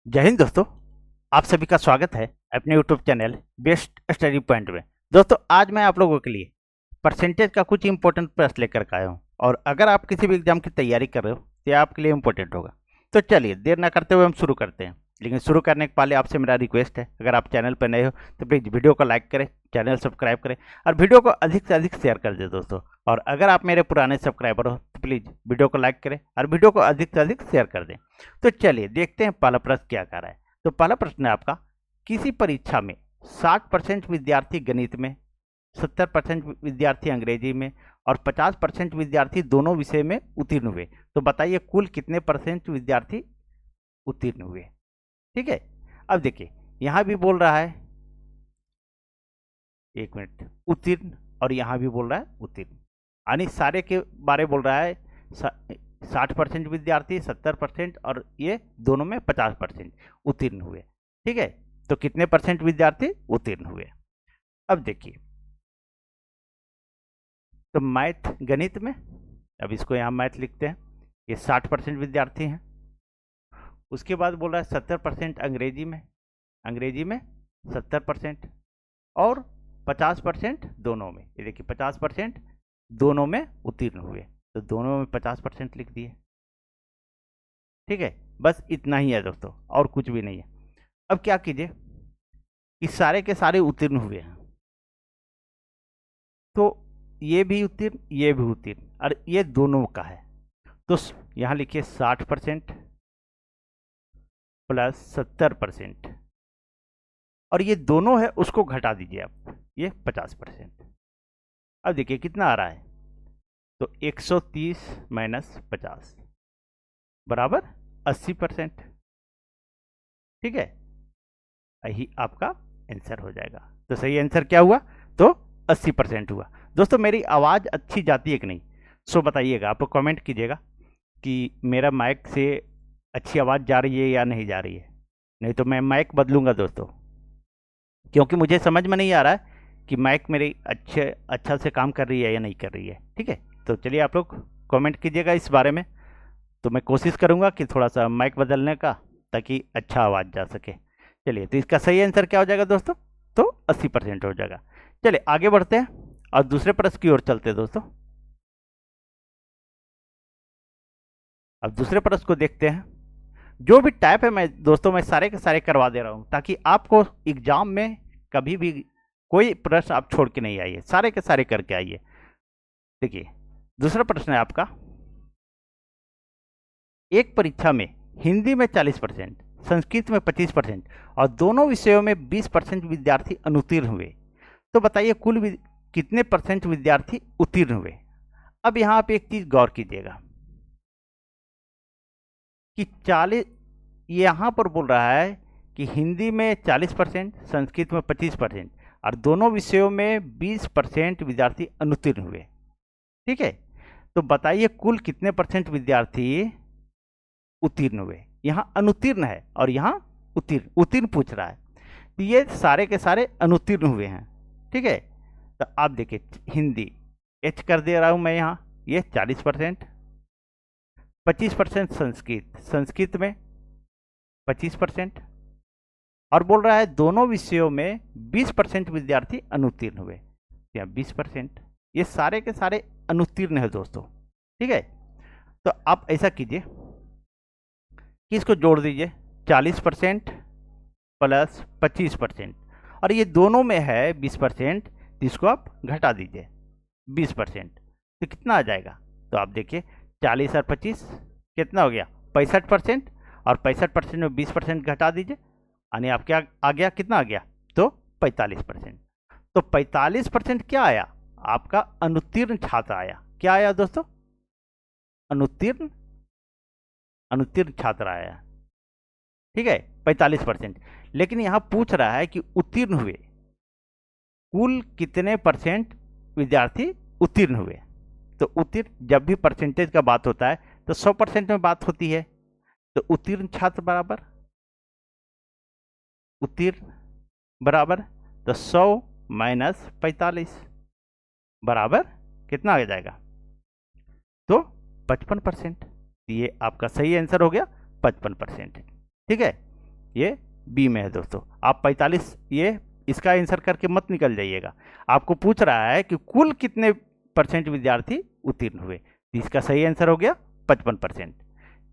जय हिंद दोस्तों। आप सभी का स्वागत है अपने YouTube channel best study point में। दोस्तों आज मैं आप लोगों के लिए परसेंटेज का कुछ इंपॉर्टेंट प्रश्न लेकर के आया हूँ और अगर आप किसी भी एग्जाम की तैयारी कर रहे हो तो ये आपके लिए इंपॉर्टेंट होगा। तो चलिए देर ना करते हुए हम शुरू करते हैं। लेकिन शुरू करने के पहले आपसे मेरा रिक्वेस्ट है, अगर आप चैनल पर नए हो तो प्लीज़ वीडियो को लाइक करें, चैनल सब्सक्राइब करें और वीडियो को अधिक से अधिक शेयर कर दें दोस्तों। और अगर आप मेरे पुराने सब्सक्राइबर हो तो प्लीज़ वीडियो को लाइक करें और वीडियो को अधिक से अधिक शेयर कर दें। तो चलिए देखते हैं पहला प्रश्न क्या कह रहा है। तो पहला प्रश्न है आपका, किसी परीक्षा में 60% विद्यार्थी गणित में, 70% विद्यार्थी अंग्रेजी में और 50% विद्यार्थी दोनों विषय में उत्तीर्ण हुए। तो बताइए कुल कितने परसेंट विद्यार्थी उत्तीर्ण हुए। ठीक है, अब देखिए यहां भी बोल रहा है, एक मिनट, उत्तीर्ण, और यहां भी बोल रहा है उत्तीर्ण, यानी सारे के बारे बोल रहा है। 60% विद्यार्थी, 70% और ये दोनों में 50% उत्तीर्ण हुए। ठीक है, तो कितने परसेंट विद्यार्थी उत्तीर्ण हुए। अब देखिए, तो मैथ गणित में, अब इसको यहाँ मैथ लिखते हैं, ये 60% विद्यार्थी हैं। उसके बाद बोल रहा है 70% अंग्रेजी में, अंग्रेजी में 70% और 50% दोनों में। ये देखिए 50% दोनों में उत्तीर्ण हुए, तो दोनों में 50% लिख दिए। ठीक है, बस इतना ही है दोस्तों, और कुछ भी नहीं है। अब क्या कीजिए कि सारे के सारे उत्तीर्ण हुए हैं, तो ये भी उत्तीर्ण, ये भी उत्तीर्ण, और ये दोनों का है। तो यहां लिखिए 60% प्लस 70%, और ये दोनों है उसको घटा दीजिए आप, ये 50%। अब देखिए कितना आ रहा है, तो 130 माइनस 50 बराबर 80%। ठीक है, यही आपका आंसर हो जाएगा। तो सही आंसर क्या हुआ, तो 80% हुआ। दोस्तों मेरी आवाज़ अच्छी जाती है कि नहीं, सो बताइएगा, आप लोग कमेंट कीजिएगा कि मेरा माइक से अच्छी आवाज़ जा रही है या नहीं जा रही है। नहीं तो मैं माइक बदलूंगा दोस्तों, क्योंकि मुझे समझ में नहीं आ रहा है कि माइक मेरी अच्छा से काम कर रही है या नहीं कर रही है। ठीक है, तो चलिए आप लोग कमेंट कीजिएगा इस बारे में, तो मैं कोशिश करूंगा कि थोड़ा सा माइक बदलने का, ताकि अच्छा आवाज़ जा सके। चलिए, तो इसका सही आंसर क्या हो जाएगा दोस्तों, तो 80% हो जाएगा। चलिए आगे बढ़ते हैं और दूसरे प्रश्न की ओर चलते हैं दोस्तों। अब दूसरे प्रश्न को देखते हैं। जो भी टाइप है, मैं दोस्तों मैं सारे के सारे करवा दे रहा हूं, ताकि आपको एग्जाम में कभी भी कोई प्रश्न आप छोड़ के नहीं आइए, सारे के सारे करके आइए। देखिए दूसरा प्रश्न है आपका, एक परीक्षा में हिंदी में 40%, संस्कृत में 25% और दोनों विषयों में 20% विद्यार्थी अनुत्तीर्ण हुए। तो बताइए कुल कितने परसेंट विद्यार्थी उत्तीर्ण हुए। अब यहाँ आप एक चीज गौर कीजिएगा कि 40, यहाँ पर बोल रहा है कि हिंदी में 40%, संस्कृत में 25% और दोनों विषयों में 20% विद्यार्थी अनुत्तीर्ण हुए। ठीक है, तो बताइए कुल कितने परसेंट विद्यार्थी उत्तीर्ण हुए। यहाँ अनुत्तीर्ण है और यहाँ उत्तीर्ण, उत्तीर्ण पूछ रहा है, तो ये सारे के सारे अनुत्तीर्ण हुए हैं। ठीक है, तो आप देखिए हिंदी एच कर दे रहा हूं मैं यहाँ, ये 40%, 25% संस्कृत, संस्कृत में 25%, और बोल रहा है दोनों विषयों में 20% विद्यार्थी अनुत्तीर्ण हुए, या 20%, ये सारे के सारे अनुत्तीर्ण है दोस्तों। ठीक है, तो आप ऐसा कीजिए कि इसको जोड़ दीजिए, 40% प्लस 25%, और ये दोनों में है 20%, तो इसको आप घटा दीजिए 20%, तो कितना आ जाएगा। तो आप देखिए 40 और 25 कितना हो गया, 65%, और 65% में 20% घटा दीजिए, यानी आप क्या आ गया, कितना आ गया, तो 45%। तो 45% क्या आया, आपका अनुत्तीर्ण छात्र आया। क्या आया दोस्तों, अनुत्तीर्ण, अनुत्तीर्ण छात्र आया। ठीक है, 45%। लेकिन यहां पूछ रहा है कि उत्तीर्ण हुए, कुल कितने परसेंट विद्यार्थी उत्तीर्ण हुए। तो उत्तीर्ण, जब भी परसेंटेज का बात होता है तो 100% में बात होती है, तो उत्तीर्ण छात्र बराबर उत्तीर्ण बराबर, तो 100 माइनस 45 बराबर कितना आ जाएगा, तो 55%। ये आपका सही आंसर हो गया 55%। ठीक है, ये बी में है दोस्तों। आप 45 ये इसका आंसर करके मत निकल जाइएगा। आपको पूछ रहा है कि कुल कितने % विद्यार्थी उत्तीर्ण हुए, इसका सही आंसर हो गया 55%।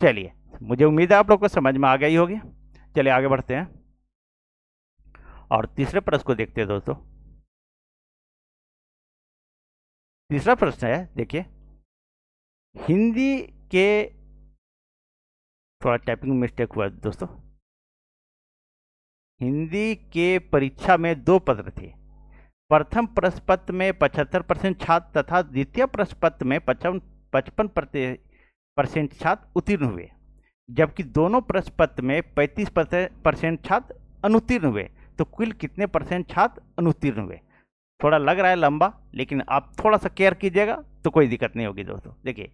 चलिए, मुझे उम्मीद है आप लोग को समझ में आ गई होगी। चलिए आगे बढ़ते हैं और तीसरे प्रश्न को देखते हैं दोस्तों। तीसरा प्रश्न है, देखिए, हिंदी के, थोड़ा टाइपिंग मिस्टेक हुआ दोस्तों, हिंदी के परीक्षा में 2 पत्र थे। प्रथम प्रश्न पत्र में 75% छात्र तथा द्वितीय प्रश्न पत्र में 55% छात्र उत्तीर्ण हुए, जबकि दोनों प्रश्न पत्र में 35% छात्र अनुत्तीर्ण हुए। तो कुल कितने % छात्र अनुत्तीर्ण हुए? थोड़ा लग रहा है लंबा, लेकिन आप थोड़ा सा केयर कीजिएगा तो कोई दिक्कत नहीं होगी दोस्तों। देखिए,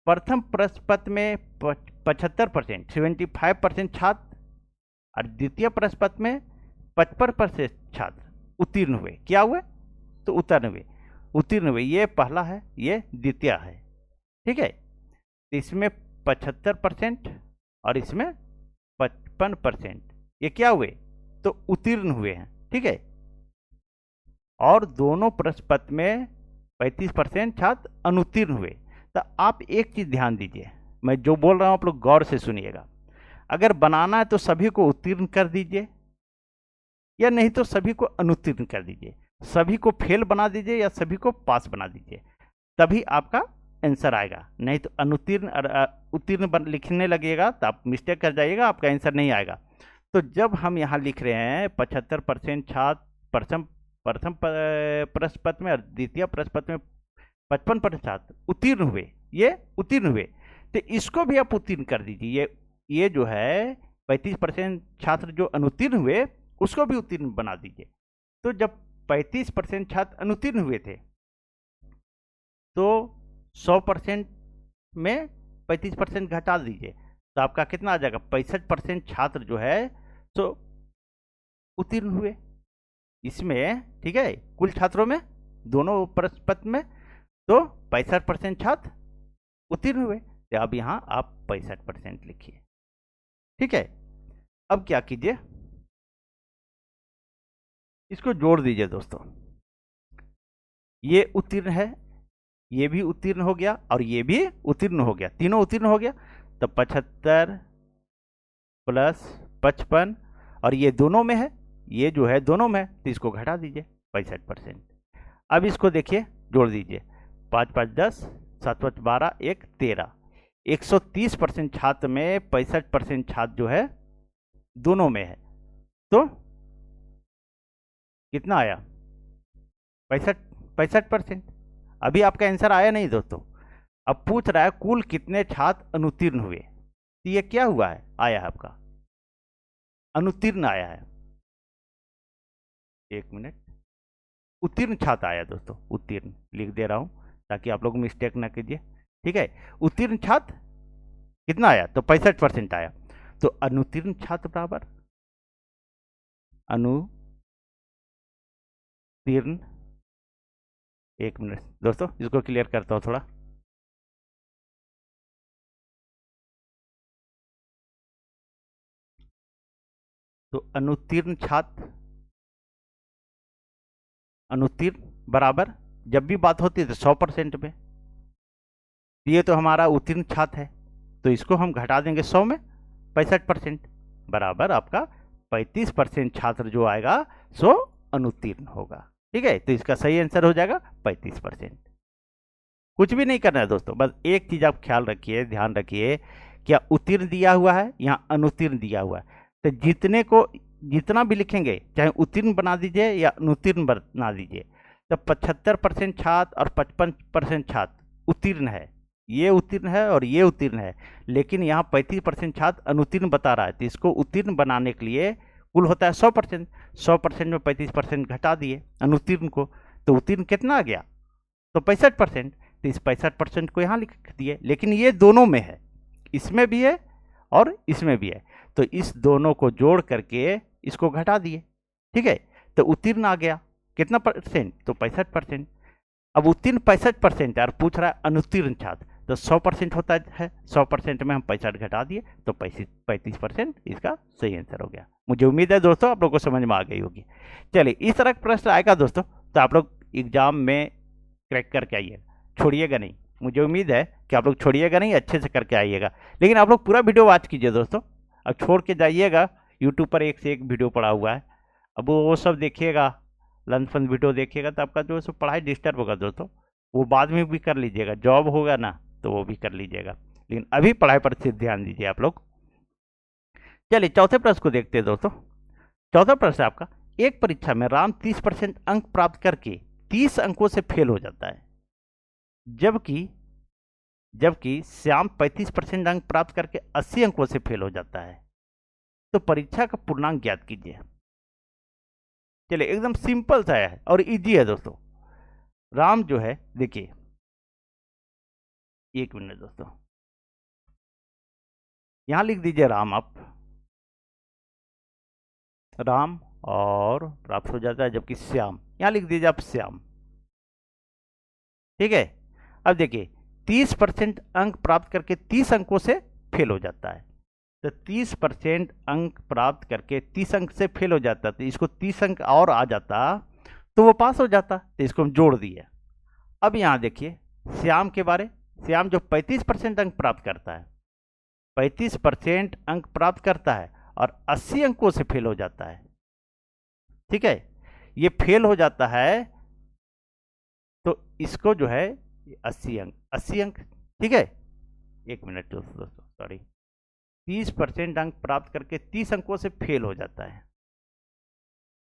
प्रथम प्रश्न पत्र में 75% 75% छात्र और द्वितीय प्रश्न पत्र में 55% छात्र उत्तीर्ण हुए। क्या हुए? तो उत्तीर्ण हुए। ये पहला है, ये द्वितीय है, ठीक है। इसमें 75% और इसमें 55%, ये क्या हुए? तो उत्तीर्ण हुए हैं, ठीक है। और दोनों प्रश्न पत्र में 35% छात्र अनुत्तीर्ण हुए। तो आप एक चीज ध्यान दीजिए, मैं जो बोल रहा हूं आप लोग गौर से सुनिएगा। अगर बनाना है तो सभी को उत्तीर्ण कर दीजिए, या नहीं तो सभी को अनुत्तीर्ण कर दीजिए। सभी को फेल बना दीजिए या सभी को पास बना दीजिए, तभी आपका आंसर आएगा। नहीं तो अनुत्तीर्ण और उत्तीर्ण लिखने लगेगा तो आप मिस्टेक कर जाइएगा, आपका आंसर नहीं आएगा। तो जब हम यहाँ लिख रहे हैं 75% छात्र प्रथम प्रश्न पत्र में और द्वितीय प्रश्न पत्र में 55% छात्र उत्तीर्ण हुए, ये उत्तीर्ण हुए, तो इसको भी आप उत्तीर्ण कर दीजिए। ये जो है 35% छात्र जो अनुत्तीर्ण हुए उसको भी उत्तीर्ण बना दीजिए। तो जब 35% छात्र अनुत्तीर्ण हुए थे तो 100% में 35% घटा दीजिए, तो आपका कितना आ जाएगा? 65% छात्र जो है तो उत्तीर्ण हुए इसमें, ठीक है। कुल छात्रों में दोनों प्रश्न पत्र में तो 65% छात्र उत्तीर्ण हुए। तो अब यहाँ आप 65% लिखिए, ठीक है। अब क्या कीजिए, इसको जोड़ दीजिए दोस्तों। ये उत्तीर्ण है, ये भी उत्तीर्ण हो गया और ये भी उत्तीर्ण हो गया, तीनों उत्तीर्ण हो गया। तो 75 प्लस 55 और ये दोनों में है, ये जो है दोनों में, तो इसको घटा दीजिए 65%। अब इसको देखिए, जोड़ दीजिए, 5 5 10, 7 5 12, 1 13, 130% छात्र में 65% छात्र जो है दोनों में है। तो कितना आया? 65%। अभी आपका आंसर आया नहीं दोस्तों। अब पूछ रहा है कुल कितने छात्र अनुत्तीर्ण हुए, तो ये क्या हुआ है? आया है आपका अनुत्तीर्ण आया है। एक मिनट, उत्तीर्ण छात्र आया दोस्तों, उत्तीर्ण लिख दे रहा हूं ताकि आप लोग मिस्टेक ना कीजिए, ठीक है। उत्तीर्ण छात्र कितना आया? तो 65% आया। तो अनुत्तीर्ण छात्र बराबर अनुत्तीर्ण, एक मिनट दोस्तों इसको क्लियर करता हूं थोड़ा। तो अनुत्तीर्ण छात्र, अनुत्तीर्ण बराबर, जब भी बात होती है तो 100% में, ये तो हमारा उत्तीर्ण छात्र है, तो इसको हम घटा देंगे 100 में, 65% बराबर आपका 35% छात्र जो आएगा सो अनुत्तीर्ण होगा, ठीक है। तो इसका सही आंसर हो जाएगा 35%। कुछ भी नहीं करना है दोस्तों, बस एक चीज आप ख्याल रखिए, ध्यान रखिए, क्या उत्तीर्ण दिया हुआ है, यहाँ अनुत्तीर्ण दिया हुआ है। तो जितना भी लिखेंगे, चाहे उत्तीर्ण बना दीजिए या अनुत्तीर्ण बना दीजिए, तो 75% छात्र और 55% छात्र उत्तीर्ण है, ये उत्तीर्ण है और ये उत्तीर्ण है, लेकिन यहाँ 35% छात्र अनुत्तीर्ण बता रहा है। तो इसको उत्तीर्ण बनाने के लिए कुल होता है 100%, 100% में 35% घटा दिए अनुत्तीर्ण को, तो उत्तीर्ण कितना आ गया? तो 65%। तो इस 65% को यहाँ लिख दिए, लेकिन ये दोनों में है, इसमें भी है और इसमें भी है, तो इस दोनों को जोड़ करके इसको घटा दिए, ठीक है। तो उत्तीर्ण आ गया कितना %? तो 65%। अब उत्तीर्ण 65% और पूछ रहा है अनुत्तीर्ण छात्र, तो 100% होता है, 100% में हम 65 घटा दिए तो 35% इसका सही आंसर हो गया। मुझे उम्मीद है दोस्तों आप लोग को समझ में आ गई होगी। चलिए इस तरह का प्रश्न आएगा दोस्तों तो आप लोग एग्जाम में क्रैक करके आइएगा, छोड़िएगा नहीं। मुझे उम्मीद है कि आप लोग छोड़िएगा नहीं, अच्छे से करके आइएगा। लेकिन आप लोग पूरा वीडियो वॉच कीजिए दोस्तों, अब छोड़ के जाइएगा। यूट्यूब पर एक से एक वीडियो पड़ा हुआ है, अब वो सब देखिएगा, लंच फंड वीडियो देखिएगा तो आपका जो है पढ़ाई डिस्टर्ब होगा दोस्तों। वो बाद में भी कर लीजिएगा, जॉब होगा ना तो वो भी कर लीजिएगा, लेकिन अभी पढ़ाई पर सिर्फ ध्यान दीजिए आप लोग। चलिए चौथे प्रश्न को देखते हैं दोस्तों। चौथा प्रश्न आपका, एक परीक्षा में राम 30% अंक प्राप्त करके 30 अंकों से फेल हो जाता है, जबकि श्याम 35% अंक प्राप्त करके 80 अंकों से फेल हो जाता है, तो परीक्षा का पूर्णांक ज्ञात कीजिए। चलिए एकदम सिंपल सा है और इजी है दोस्तों। राम जो है, देखिए एक मिनट दोस्तों, यहां लिख दीजिए राम, आप राम और प्राप्त हो जाता है, जबकि श्याम यहां लिख दीजिए आप श्याम। ठीक है, अब देखिए 30% अंक प्राप्त करके 30 अंकों से फेल हो जाता है, तो 30% अंक प्राप्त करके 30 अंक से फेल हो जाता, तो इसको 30 अंक और आ जाता तो वो पास हो जाता, तो इसको हम जोड़ दिए। अब यहां देखिए श्याम के बारे, श्याम जो 35% अंक प्राप्त करता है, 35% अंक प्राप्त करता है और 80 अंकों से फेल हो जाता है। ठीक है, ये फेल हो जाता है तो इसको जो है 80 अंक, ठीक है, एक मिनट दोस्तों सॉरी, 30% अंक प्राप्त करके 30 अंकों से फेल हो जाता है,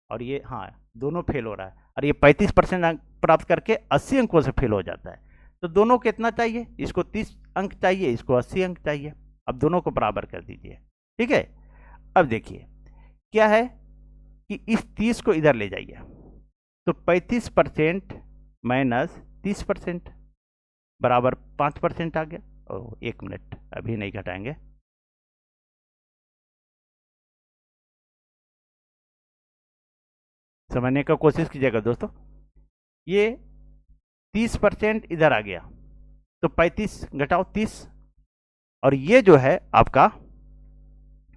और ये हाँ दोनों फेल हो रहा है, और ये 35% अंक प्राप्त करके 80 अंकों से फेल हो जाता है, तो दोनों को कितना चाहिए, इसको 30 अंक चाहिए, इसको 80 अंक चाहिए। अब दोनों को बराबर कर दीजिए। ठीक है, अब देखिए क्या है कि इस 30 को इधर ले जाइए, तो 35% माइनस 30% बराबर 5% आ गया। ओ एक मिनट, अभी नहीं घटाएंगे, समझने का कोशिश कीजिएगा दोस्तों। ये 30% इधर आ गया, तो 35 घटाओ 30, और ये जो है आपका,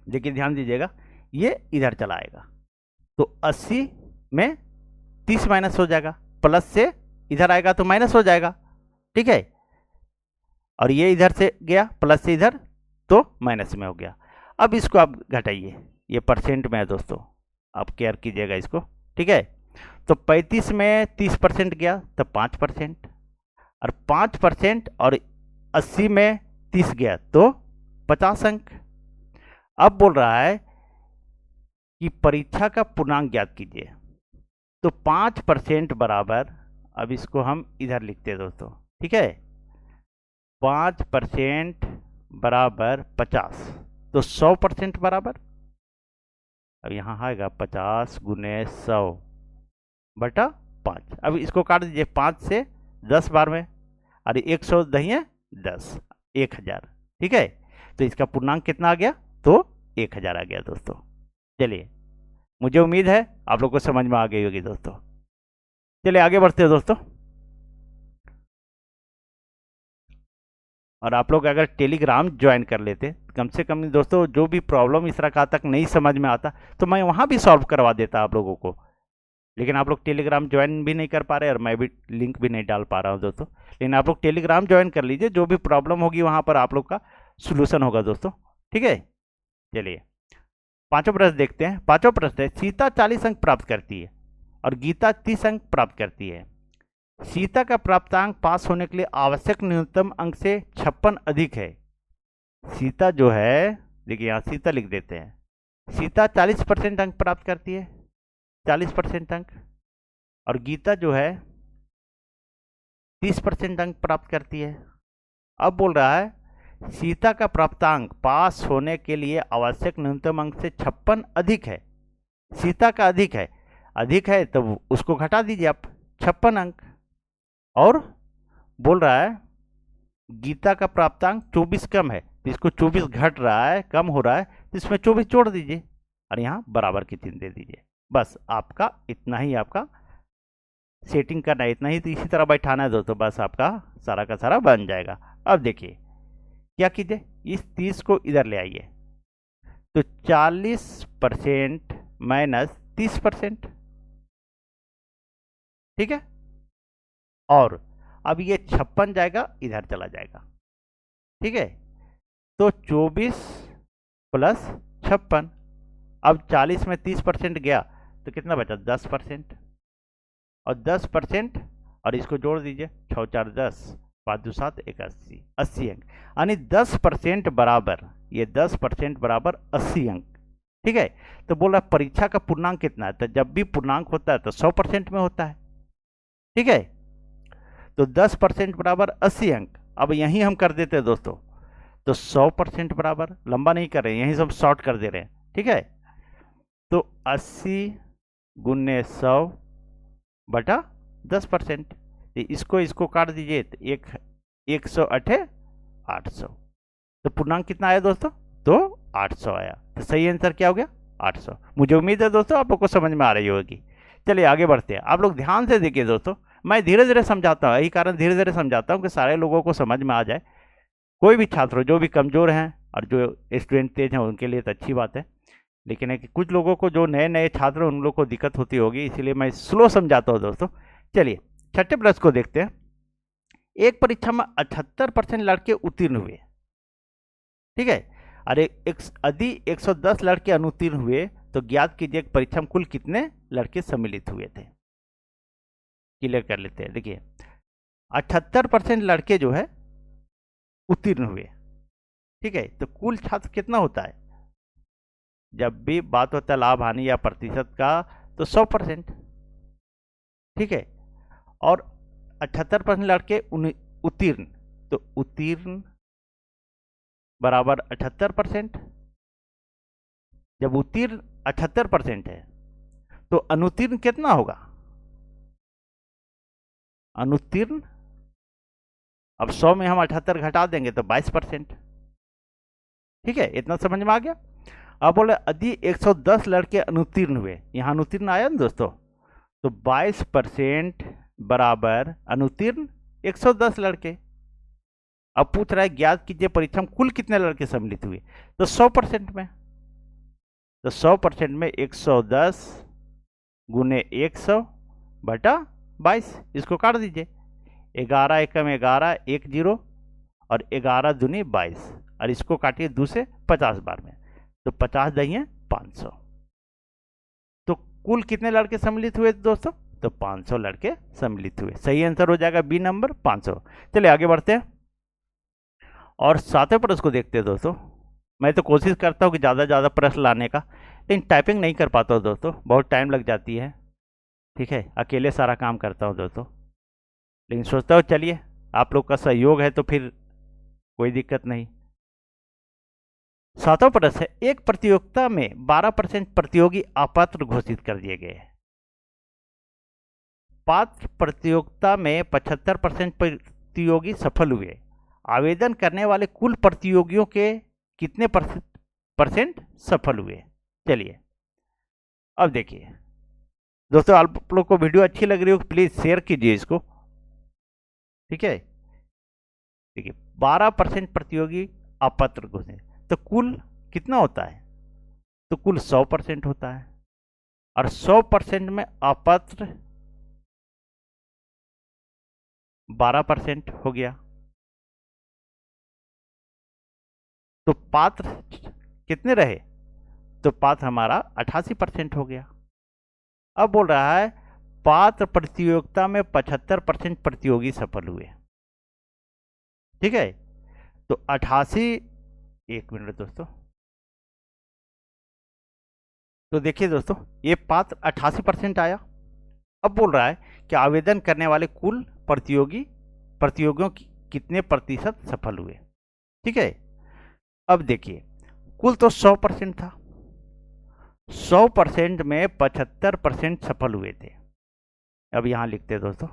देखिए ध्यान दीजिएगा, ये इधर चला आएगा, तो 80 में 30 माइनस हो जाएगा, प्लस से इधर आएगा तो माइनस हो जाएगा। ठीक है, और ये इधर से गया प्लस से इधर तो माइनस में हो गया। अब इसको आप घटाइए, ये परसेंट में है दोस्तों, आप केयर कीजिएगा इसको। ठीक है, तो 35 में 30% गया तो 5%, और 5% और 80 में 30 गया तो 50 अंक। अब बोल रहा है कि परीक्षा का पूर्णांक ज्ञात कीजिए, तो 5% बराबर, अब इसको हम इधर लिखते हैं दोस्तों। ठीक है, 5% बराबर 50, तो 100% बराबर, अब यहाँ आएगा 50 गुने 100 बटा 5। अब इसको काट दीजिए, 5 से 10 बार में, अरे 100 दहिए 10, 1000। ठीक है, तो इसका पूर्णांक कितना आ गया, तो 1000 आ गया दोस्तों। चलिए, मुझे उम्मीद है आप लोग को समझ में आ गई होगी दोस्तों। चलिए आगे बढ़ते हैं दोस्तों। और आप लोग अगर टेलीग्राम ज्वाइन कर लेते, कम से कम दोस्तों जो भी प्रॉब्लम इस रखा तक नहीं समझ में आता तो मैं वहाँ भी सॉल्व करवा देता आप लोगों को, लेकिन आप लोग टेलीग्राम ज्वाइन भी नहीं कर पा रहे और मैं भी लिंक भी नहीं डाल पा रहा हूँ दोस्तों। लेकिन आप लोग टेलीग्राम ज्वाइन कर लीजिए, जो भी प्रॉब्लम होगी वहाँ पर आप लोग का सोल्यूशन होगा दोस्तों। ठीक है, चलिए पांचों प्रश्न देखते हैं। पांचों प्रश्न है, सीता 40 अंक प्राप्त करती है और गीता 30 अंक प्राप्त करती है। सीता का प्राप्तांक पास होने के लिए आवश्यक न्यूनतम अंक से 56 अधिक है। सीता जो है, देखिए यहाँ सीता लिख देते हैं, सीता 40% अंक प्राप्त करती है, 40% अंक, और गीता जो है 30% अंक प्राप्त करती है। अब बोल रहा है सीता का प्राप्तांक पास होने के लिए आवश्यक न्यूनतम अंक से 56 अधिक है। सीता का अधिक है तो उसको घटा दीजिए आप, 56 अंक। और बोल रहा है गीता का प्राप्तांक 24 कम है, तो इसको 24 घट रहा है, कम हो रहा है, तो इसमें 24 जोड़ दीजिए और यहाँ बराबर की चिन्ह दे दीजिए। बस आपका इतना ही, आपका सेटिंग करना है इतना ही, तो इसी तरह बैठाना है दोस्तों, बस आपका सारा का सारा बन जाएगा। अब देखिए क्या कीजिए, इस 30 को इधर ले आइए, तो 40% माइनस 30%, ठीक है। और अब ये 56 जाएगा, इधर चला जाएगा, ठीक है। तो 24 प्लस 56, अब 40 में 30% गया तो कितना बचा, 10%, और 10% और इसको जोड़ दीजिए, 6 4 10, 5 2 7 81, 80 अंक, यानी 10% बराबर, ये 10% बराबर 80 अंक, ठीक है। तो बोल रहा परीक्षा का पूर्णांक कितना है, तो जब भी पूर्णांक होता है तो 100% में होता है, ठीक है। तो 10% बराबर 80 अंक। अब यहीं हम कर देते हैं दोस्तों, तो 100% बराबर, लंबा नहीं कर रहे हैं, यहीं से हम शॉर्ट कर दे रहे हैं, ठीक है। तो 80 गुने 100 बटा 10%, इसको काट दीजिए तो 108, तो पूर्णांक कितना आया दोस्तों, तो 800 आया। तो सही आंसर क्या हो गया, 800। मुझे उम्मीद है दोस्तों आप लोग को समझ में आ रही होगी। चलिए आगे बढ़ते हैं, आप लोग ध्यान से देखिए दोस्तों, मैं धीरे धीरे समझाता हूँ, यही कारण धीरे धीरे समझाता हूँ कि सारे लोगों को समझ में आ जाए। कोई भी छात्र हो, जो भी कमज़ोर हैं और जो स्टूडेंट तेज हैं, उनके लिए तो अच्छी बात है, लेकिन है कि कुछ लोगों को, जो नए नए छात्र हैं, उन लोगों को दिक्कत होती होगी, इसीलिए मैं स्लो समझाता हूँ दोस्तों। चलिए छठे प्रश्न को देखते हैं। एक परीक्षा में 78% लड़के उत्तीर्ण हुए, ठीक है, और यदि 110 लड़के अनुत्तीर्ण हुए तो ज्ञात कीजिए परीक्षा में कुल कितने लड़के सम्मिलित हुए थे। क्लियर कर लेते हैं। देखिए 78% लड़के जो है उत्तीर्ण हुए, ठीक है, तो कुल छात्र कितना होता है, जब भी बात होता है लाभ हानि या प्रतिशत का तो 100%, ठीक है। और 78% लड़के उत्तीर्ण, तो उत्तीर्ण बराबर 78%। जब उत्तीर्ण 78% है तो अनुत्तीर्ण कितना होगा, अनुत्तीर्ण, अब 100 में हम 78 घटा देंगे तो 22%, ठीक है। इतना समझ में आ गया। अब बोले यदि 110 लड़के अनुत्तीर्ण हुए, यहां अनुत्तीर्ण आया ना दोस्तों, तो 22% बराबर अनुत्तीर्ण 110 लड़के। अब पूछ रहा है ज्ञात कीजिए परीक्षा में कुल कितने लड़के सम्मिलित हुए, तो 100% में, तो 100% में 110 गुने 100 बटा 22, इसको काट दीजिए, 11 एकम 11, 1 0, और 11 दूनी 22, और इसको काटिए 2 से 50 बार में, तो 50 दही 500। तो कुल कितने लड़के सम्मिलित हुए दोस्तों, तो 500 लड़के सम्मिलित हुए। सही आंसर हो जाएगा बी नंबर 500। चलिए आगे बढ़ते हैं और सातवें प्रश्न को देखते हैं दोस्तों। मैं तो कोशिश करता हूँ कि ज़्यादा से ज़्यादा प्रश्न लाने का, लेकिन टाइपिंग नहीं कर पाता हूँ दोस्तों, बहुत टाइम लग जाती है, ठीक है। अकेले सारा काम करता हूँ दोस्तों, लेकिन सोचता हूँ चलिए आप लोग का सहयोग है तो फिर कोई दिक्कत नहीं। सातवां प्रश्न है, एक प्रतियोगिता में 12% प्रतियोगी अपात्र घोषित कर दिए गए। पात्र प्रतियोगिता में 75% प्रतियोगी सफल हुए। आवेदन करने वाले कुल प्रतियोगियों के कितने परसेंट सफल हुए। चलिए अब देखिए दोस्तों, आप लोग को वीडियो अच्छी लग रही हो प्लीज शेयर कीजिए इसको, ठीक है। देखिए 12% प्रतियोगी अपात्र घोषित, तो कुल कितना होता है, तो कुल 100% होता है, और 100% में अपात्र 12% हो गया, तो पात्र कितने रहे, तो पात्र हमारा 88% हो गया। अब बोल रहा है पात्र प्रतियोगिता में 75% प्रतियोगी सफल हुए, ठीक है। तो 88, एक मिनट दोस्तों, तो देखिए दोस्तों ये पात्र 88% आया। अब बोल रहा है कि आवेदन करने वाले कुल प्रतियोगियों की कितने प्रतिशत सफल हुए, ठीक है। अब देखिए कुल तो 100% था, 100% में 75% सफल हुए थे। अब यहां लिखते हैं दोस्तों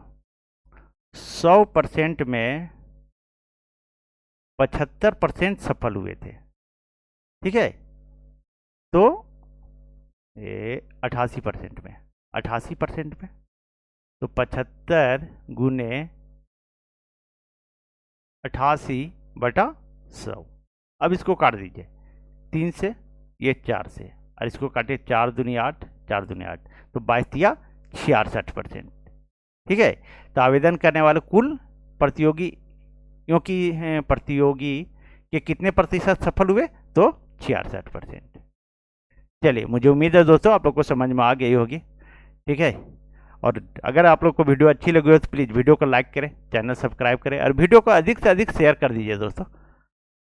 100% में 75% सफल हुए थे, ठीक है। तो ये 88% में, 88% में तो 75 गुने 88/100। अब इसको काट दीजिए 3 से, ये 4 से, और इसको काटिए 4 दूनी 8, 4 दूनी 8, तो 22 66%। ठीक है, तो आवेदन करने वाले कुल प्रतियोगियों की प्रतियोगी के कितने प्रतिशत सफल हुए, तो 66%। चलिए, मुझे उम्मीद है दोस्तों आप लोग को समझ में आ गई होगी। ठीक है, और अगर आप लोग को वीडियो अच्छी लगी हो तो प्लीज़ वीडियो को लाइक करें, चैनल सब्सक्राइब करें और वीडियो को अधिक से अधिक शेयर कर दीजिए दोस्तों।